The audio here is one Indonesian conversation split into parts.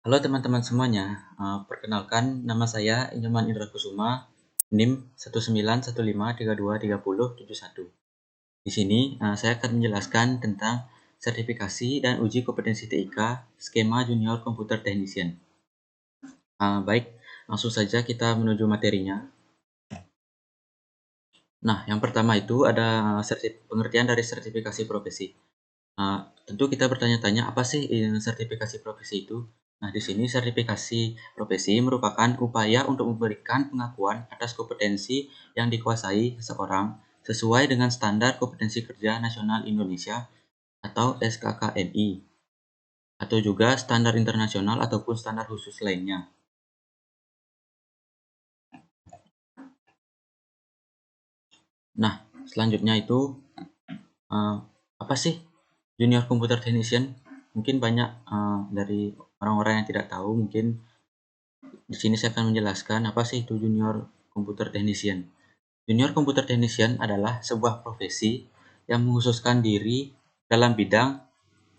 Halo teman-teman semuanya, perkenalkan nama saya Inyoman Indra Kusuma, NIM 19153230771. Di sini saya akan menjelaskan tentang sertifikasi dan uji kompetensi TIK skema Junior Komputer Technician. Baik, langsung saja kita menuju materinya. Nah, yang pertama itu ada pengertian dari sertifikasi profesi. Tentu kita bertanya-tanya apa sih sertifikasi profesi itu? Nah, di sini sertifikasi profesi merupakan upaya untuk memberikan pengakuan atas kompetensi yang dikuasai seseorang sesuai dengan standar kompetensi kerja nasional Indonesia atau SKKNI, atau juga standar internasional ataupun standar khusus lainnya. Nah, selanjutnya itu apa sih Junior Computer Technician? Mungkin banyak dari orang-orang yang tidak tahu. Mungkin di sini saya akan menjelaskan apa sih itu Junior Computer Technician. Junior Computer Technician adalah sebuah profesi yang mengkhususkan diri dalam bidang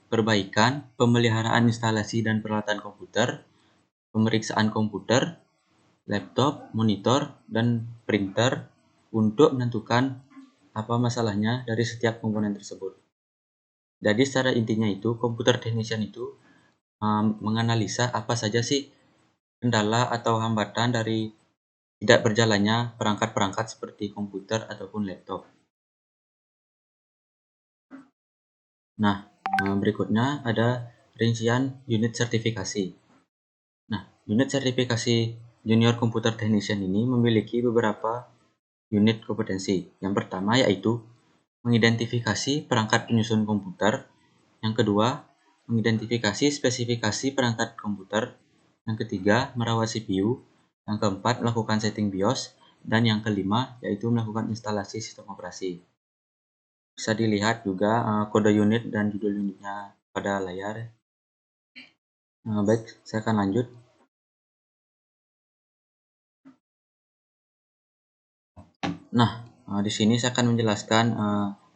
perbaikan, pemeliharaan instalasi dan peralatan komputer, pemeriksaan komputer, laptop, monitor, dan printer untuk menentukan apa masalahnya dari setiap komponen tersebut. Jadi secara intinya itu, computer technician itu menganalisa apa saja sih kendala atau hambatan dari tidak berjalannya perangkat-perangkat seperti komputer ataupun laptop. Nah, berikutnya ada rincian unit sertifikasi. Nah, unit sertifikasi Junior Computer Technician ini memiliki beberapa unit kompetensi. Yang pertama yaitu mengidentifikasi perangkat penyusun komputer. Yang kedua, mengidentifikasi spesifikasi perangkat komputer. Yang ketiga, merawat CPU. Yang keempat, melakukan setting BIOS. Dan yang kelima, yaitu melakukan instalasi sistem operasi. Bisa dilihat juga kode unit dan judul unitnya pada layar. Baik, saya akan lanjut. Nah, di sini saya akan menjelaskan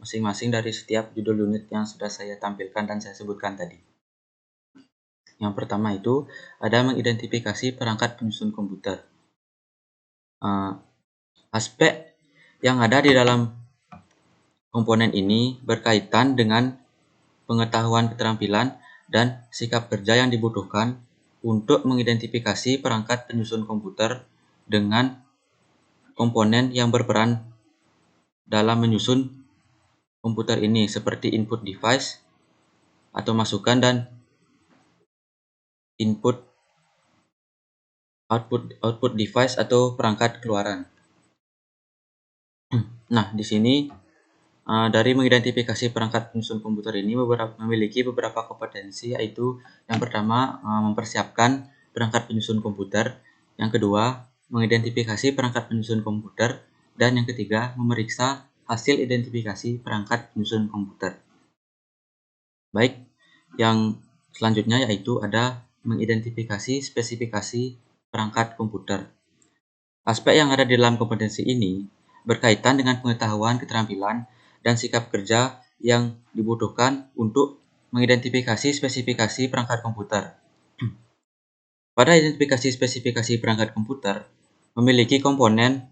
masing-masing dari setiap judul unit yang sudah saya tampilkan dan saya sebutkan tadi. Yang pertama itu ada mengidentifikasi perangkat penyusun komputer. Aspek yang ada di dalam komponen ini berkaitan dengan pengetahuan keterampilan dan sikap kerja yang dibutuhkan untuk mengidentifikasi perangkat penyusun komputer dengan komponen yang berperan dalam menyusun komputer ini seperti input device atau masukan dan input output device atau perangkat keluaran. Nah, di sini dari mengidentifikasi perangkat penyusun komputer ini memiliki beberapa kompetensi, yaitu yang pertama mempersiapkan perangkat penyusun komputer, yang kedua mengidentifikasi perangkat penyusun komputer, dan yang ketiga memeriksa hasil identifikasi perangkat penyusun komputer. Baik, yang selanjutnya yaitu ada mengidentifikasi spesifikasi perangkat komputer. Aspek yang ada di dalam kompetensi ini berkaitan dengan pengetahuan, keterampilan, dan sikap kerja yang dibutuhkan untuk mengidentifikasi spesifikasi perangkat komputer. Pada identifikasi spesifikasi perangkat komputer, memiliki komponen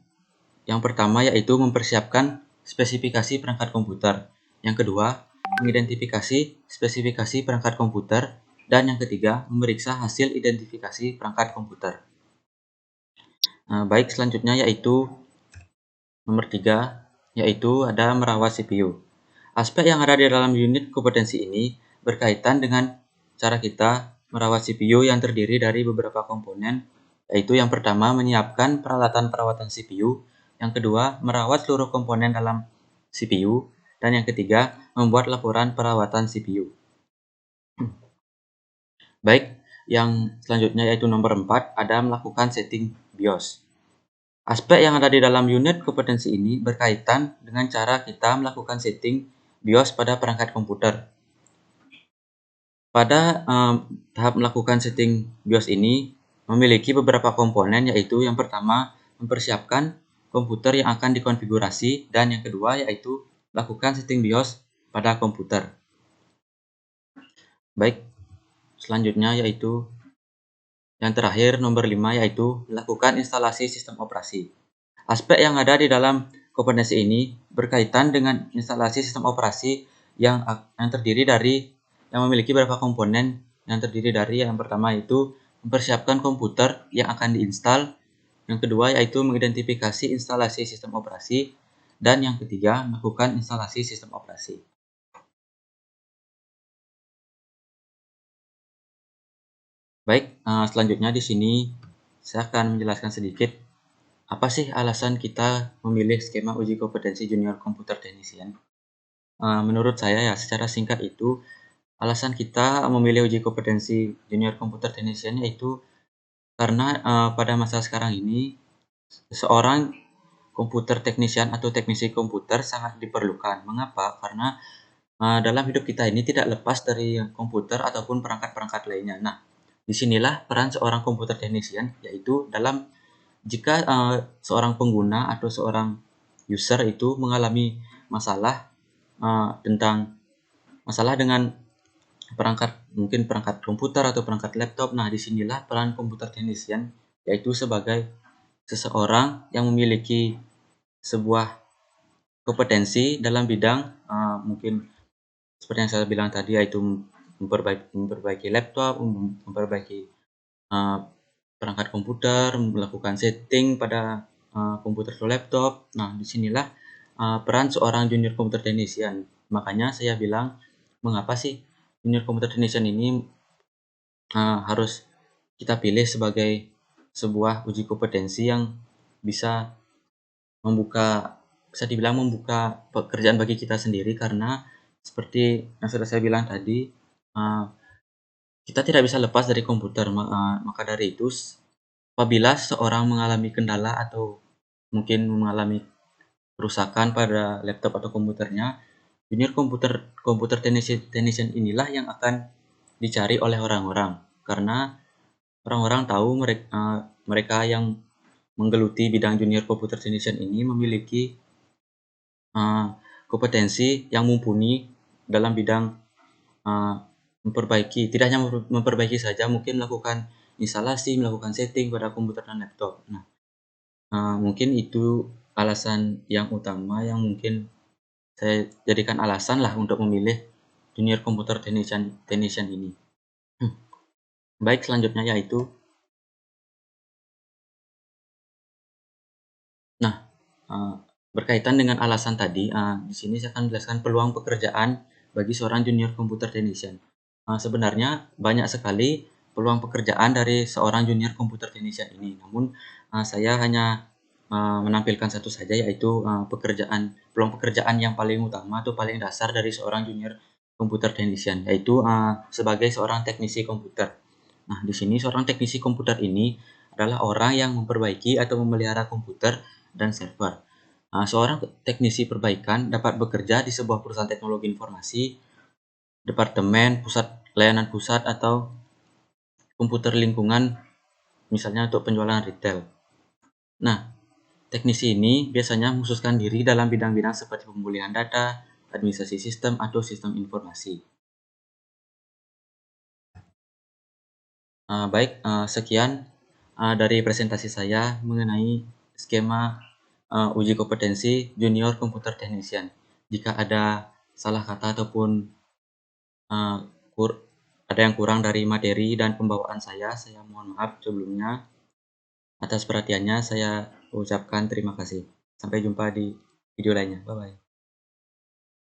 yang pertama yaitu mempersiapkan spesifikasi perangkat komputer. Yang kedua, mengidentifikasi spesifikasi perangkat komputer. Dan yang ketiga, memeriksa hasil identifikasi perangkat komputer. Baik, selanjutnya yaitu nomor 3, yaitu ada merawat CPU. Aspek yang ada di dalam unit kompetensi ini berkaitan dengan cara kita merawat CPU yang terdiri dari beberapa komponen, yaitu yang pertama menyiapkan peralatan perawatan CPU, yang kedua merawat seluruh komponen dalam CPU, dan yang ketiga membuat laporan perawatan CPU. Baik, yang selanjutnya yaitu nomor 4, ada melakukan setting BIOS. Aspek yang ada di dalam unit kompetensi ini berkaitan dengan cara kita melakukan setting BIOS pada perangkat komputer. Pada tahap melakukan setting BIOS ini memiliki beberapa komponen, yaitu yang pertama mempersiapkan komputer yang akan dikonfigurasi, dan yang kedua yaitu melakukan setting BIOS pada komputer. Baik, selanjutnya yaitu Yang terakhir, nomor 5, yaitu melakukan instalasi sistem operasi. Aspek yang ada di dalam kompetensi ini berkaitan dengan instalasi sistem operasi yang terdiri dari yang memiliki beberapa komponen yang terdiri dari yang pertama itu mempersiapkan komputer yang akan diinstal, yang kedua yaitu mengidentifikasi instalasi sistem operasi, dan yang ketiga melakukan instalasi sistem operasi. Baik, selanjutnya di sini saya akan menjelaskan sedikit apa sih alasan kita memilih skema uji kompetensi junior komputer technician. Menurut saya ya, secara singkat itu, alasan kita memilih uji kompetensi junior komputer technician yaitu karena pada masa sekarang ini, seorang komputer technician atau teknisi komputer sangat diperlukan. Mengapa? Karena dalam hidup kita ini tidak lepas dari komputer ataupun perangkat-perangkat lainnya. Nah, disinilah peran seorang komputer technician, yaitu dalam jika seorang pengguna atau seorang user itu mengalami masalah tentang masalah dengan mungkin perangkat komputer atau perangkat laptop. Nah, disinilah peran komputer technician, yaitu sebagai seseorang yang memiliki sebuah kompetensi dalam bidang mungkin seperti yang saya bilang tadi, yaitu memperbaiki laptop, memperbaiki uh, perangkat komputer, melakukan setting pada komputer atau laptop. Nah, disinilah peran seorang junior computer technician. Makanya saya bilang, mengapa sih junior computer technician ini harus kita pilih sebagai sebuah uji kompetensi yang bisa bisa dibilang membuka pekerjaan bagi kita sendiri, karena seperti yang sudah saya bilang tadi, kita tidak bisa lepas dari komputer. Maka dari itu, apabila seorang mengalami kendala atau mungkin mengalami kerusakan pada laptop atau komputernya, junior komputer technician inilah yang akan dicari oleh orang-orang, karena orang-orang tahu mereka yang menggeluti bidang junior komputer technician ini memiliki kompetensi yang mumpuni dalam bidang tidak hanya memperbaiki saja, mungkin melakukan instalasi, melakukan setting pada komputer dan laptop. Nah, mungkin itu alasan yang utama yang mungkin saya jadikan alasan lah untuk memilih junior komputer technician ini. Baik, selanjutnya yaitu, berkaitan dengan alasan tadi, di sini saya akan menjelaskan peluang pekerjaan bagi seorang junior komputer technician. Sebenarnya banyak sekali peluang pekerjaan dari seorang junior komputer technician ini, namun saya hanya menampilkan satu saja, yaitu peluang pekerjaan yang paling utama atau paling dasar dari seorang junior komputer technician, yaitu sebagai seorang teknisi komputer. Nah, di sini seorang teknisi komputer ini adalah orang yang memperbaiki atau memelihara komputer dan server. Seorang teknisi perbaikan dapat bekerja di sebuah perusahaan teknologi informasi, departemen, layanan pusat, atau komputer lingkungan, misalnya untuk penjualan retail. Nah, teknisi ini biasanya mengkhususkan diri dalam bidang-bidang seperti pemulihan data, administrasi sistem, atau sistem informasi. Baik, sekian dari presentasi saya mengenai skema uji kompetensi junior komputer technician. Jika ada salah kata ataupun uh, ada yang kurang dari materi dan pembawaan saya mohon maaf sebelumnya. Atas perhatiannya saya ucapkan terima kasih. Sampai jumpa di video lainnya. Bye-bye.